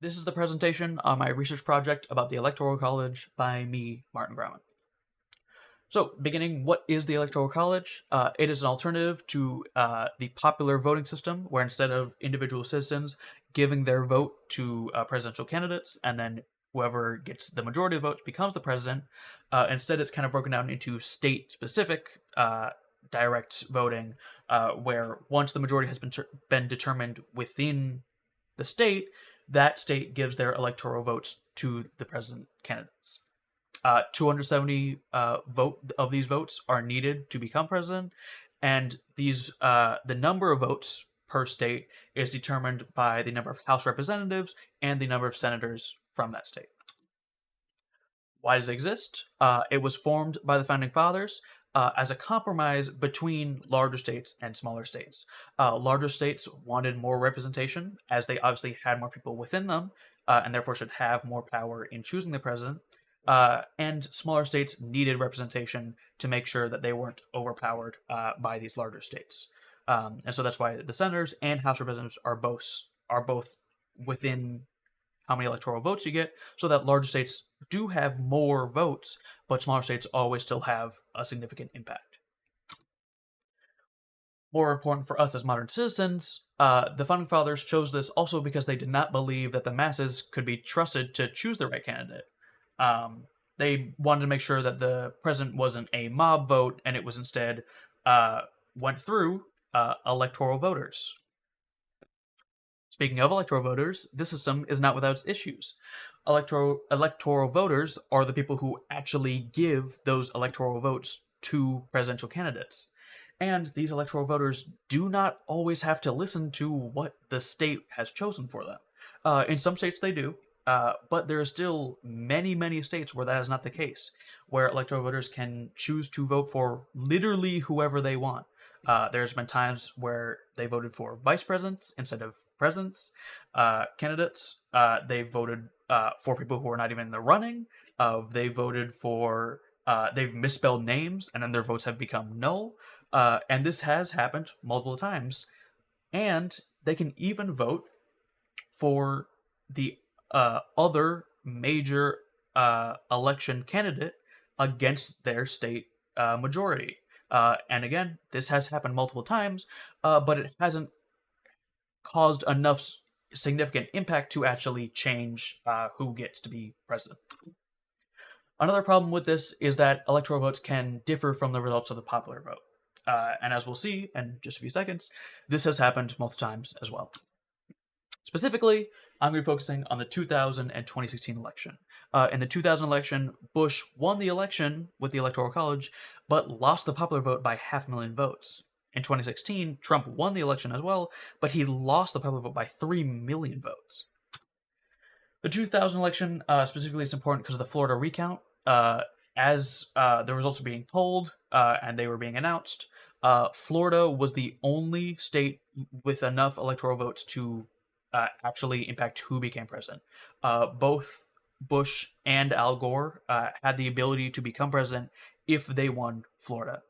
This is the presentation on my research project about the Electoral College by me, Martin Grahmann. So, beginning, what is the Electoral College? It is an alternative to the popular voting system, where instead of individual citizens giving their vote to presidential candidates, and then whoever gets the majority of votes becomes the president, instead it's kind of broken down into state-specific direct voting, where once the majority has been determined within the state, that state gives their electoral votes to the president candidates. 270 vote of these votes are needed to become president, and the number of votes per state is determined by the number of House representatives and the number of senators from that state. Why does it exist? It was formed by the founding fathers as a compromise between larger states and smaller states. Larger states wanted more representation, as they obviously had more people within them, and therefore should have more power in choosing the president. And smaller states needed representation to make sure that they weren't overpowered by these larger states. And so that's why the senators and House representatives are both within how many electoral votes you get, so that larger states do have more votes, but smaller states always still have a significant impact. More important for us as modern citizens, the founding fathers chose this also because they did not believe that the masses could be trusted to choose the right candidate. They wanted to make sure that the president wasn't a mob vote, and it was instead went through electoral voters. Speaking of electoral voters, this system is not without its issues. Electoral voters are the people who actually give those electoral votes to presidential candidates. And these electoral voters do not always have to listen to what the state has chosen for them. In some states they do, but there are still many, many states where that is not the case, where electoral voters can choose to vote for literally whoever they want. There's been times where they voted for vice presidents instead of presidents, candidates. They voted for people who are not even in the running. They voted for, they've misspelled names, and then their votes have become null. And this has happened multiple times. And they can even vote for the other major election candidate against their state majority. And again, this has happened multiple times, but it hasn't caused enough significant impact to actually change who gets to be president. Another problem with this is that electoral votes can differ from the results of the popular vote. And as we'll see in just a few seconds, this has happened multiple times as well. Specifically, I'm going to be focusing on the 2000 and 2016 election. In the 2000 election, Bush won the election with the Electoral College, but lost the popular vote by 500,000 votes. In 2016, Trump won the election as well, but he lost the popular vote by 3 million votes. The 2000 election specifically is important because of the Florida recount. As the results were being told and they were being announced, Florida was the only state with enough electoral votes to actually impact who became president. Both Bush and Al Gore had the ability to become president if they won Florida.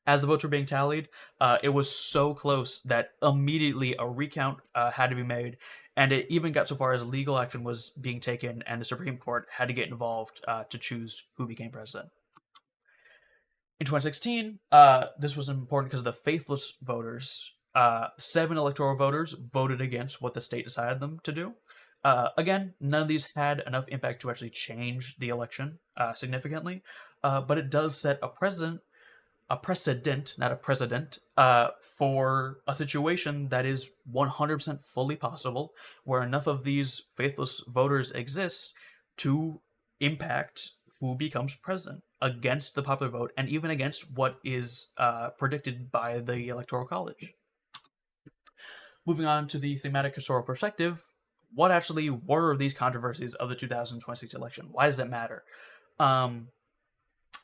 As the votes were being tallied, it was so close that immediately a recount had to be made, and it even got so far as legal action was being taken, and the Supreme Court had to get involved to choose who became president. In 2016, this was important because of the faithless voters. 7 electoral voters voted against what the state decided them to do. Again, none of these had enough impact to actually change the election significantly, but it does set a precedent, not a president, for a situation that is 100% fully possible, where enough of these faithless voters exist to impact who becomes president against the popular vote and even against what is predicted by the Electoral College. Moving on to the thematic historical perspective, what actually were these controversies of the 2026 election? Why does it matter?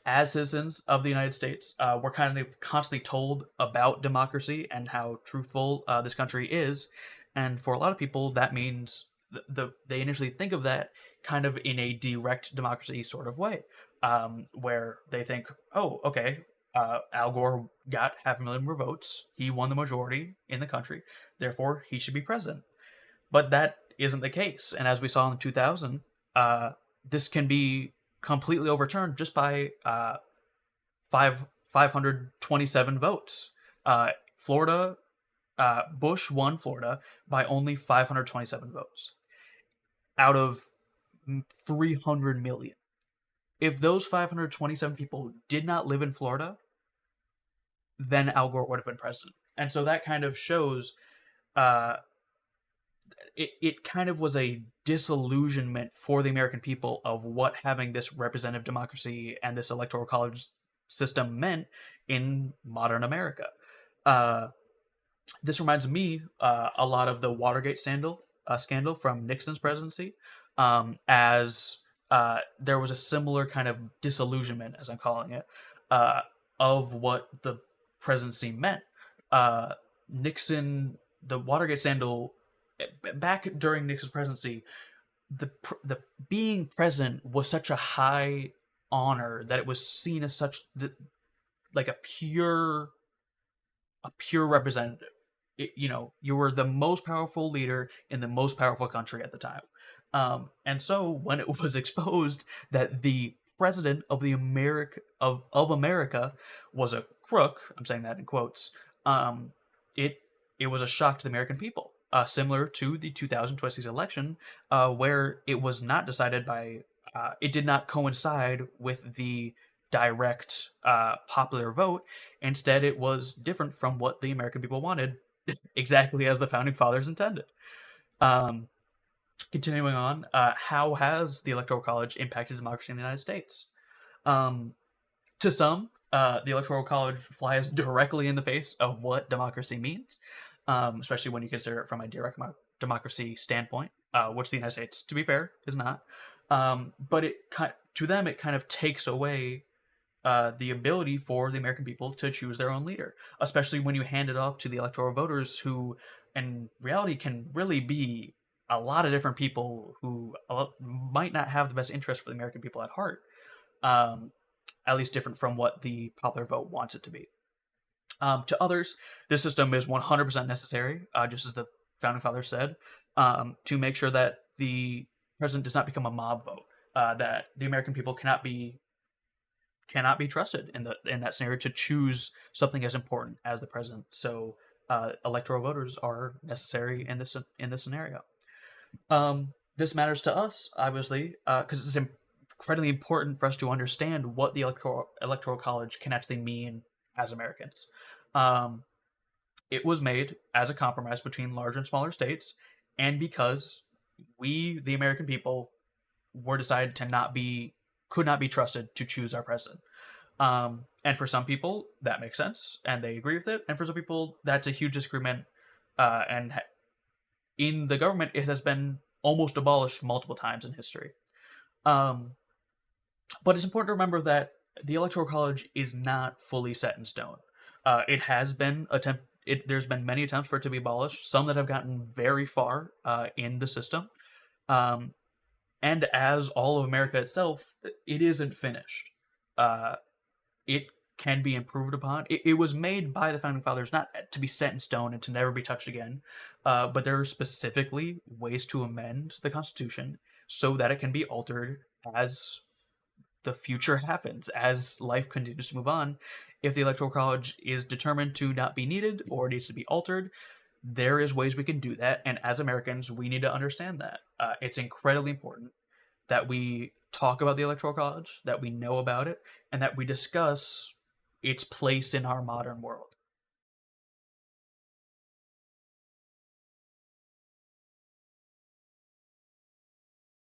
As citizens of the United States, we're kind of constantly told about democracy and how truthful this country is. And for a lot of people, that means they initially think of that kind of in a direct democracy sort of way, where they think, oh, okay, Al Gore got 500,000 more votes. He won the majority in the country. Therefore, he should be president. But that isn't the case. And as we saw in 2000, uh, this can be completely overturned just by 527 votes. Florida, Bush won Florida by only 527 votes out of 300 million. If those 527 people did not live in Florida, then Al Gore would have been president. And so that kind of shows uh, it kind of was a disillusionment for the American people of what having this representative democracy and this electoral college system meant in modern America. Uh, this reminds me a lot of the Watergate scandal from Nixon's presidency, as there was a similar kind of disillusionment, as I'm calling it, uh, of what the presidency meant. Uh, Nixon, the Watergate scandal, back during Nixon's presidency, the being president was such a high honor that it was seen as such like a pure representative. You were the most powerful leader in the most powerful country at the time. And so when it was exposed that the president of America was a crook, I'm saying that in quotes, it it was a shock to the American people. Similar to the 2026 election, where it was not decided by, it did not coincide with the direct popular vote. Instead, it was different from what the American people wanted, exactly as the founding fathers intended. Um, Continuing on, how has the Electoral College impacted democracy in the United States? Um, to some, the Electoral College flies directly in the face of what democracy means, especially when you consider it from a direct democracy standpoint, which the United States, to be fair, is not. But to them, it kind of takes away the ability for the American people to choose their own leader, especially when you hand it off to the electoral voters, who, in reality, can really be a lot of different people who might not have the best interest for the American people at heart, um, at least different from what the popular vote wants it to be. To others, this system is 100% necessary, just as the founding fathers said, to make sure that the president does not become a mob vote, that the American people cannot be trusted in that scenario to choose something as important as the president. So electoral voters are necessary in this scenario. This matters to us, obviously, because it's incredibly important for us to understand what the electoral college can actually mean as Americans. Um, it was made as a compromise between larger and smaller states, and because we, the American people, were decided to not be could not be trusted to choose our president. And for some people, that makes sense, and they agree with it. And for some people, that's a huge disagreement. And in the government, it has been almost abolished multiple times in history. Um, but it's important to remember that the Electoral College is not fully set in stone. It has been there's been many attempts for it to be abolished. Some that have gotten very far in the system. Um, and as all of America itself, it isn't finished. Uh, it can be improved upon. It was made by the founding fathers not to be set in stone and to never be touched again, but there are specifically ways to amend the Constitution so that it can be altered as the future happens, as life continues to move on. If the Electoral College is determined to not be needed or needs to be altered, there is ways we can do that, and as Americans, we need to understand that. It's incredibly important that we talk about the Electoral College, that we know about it, and that we discuss its place in our modern world.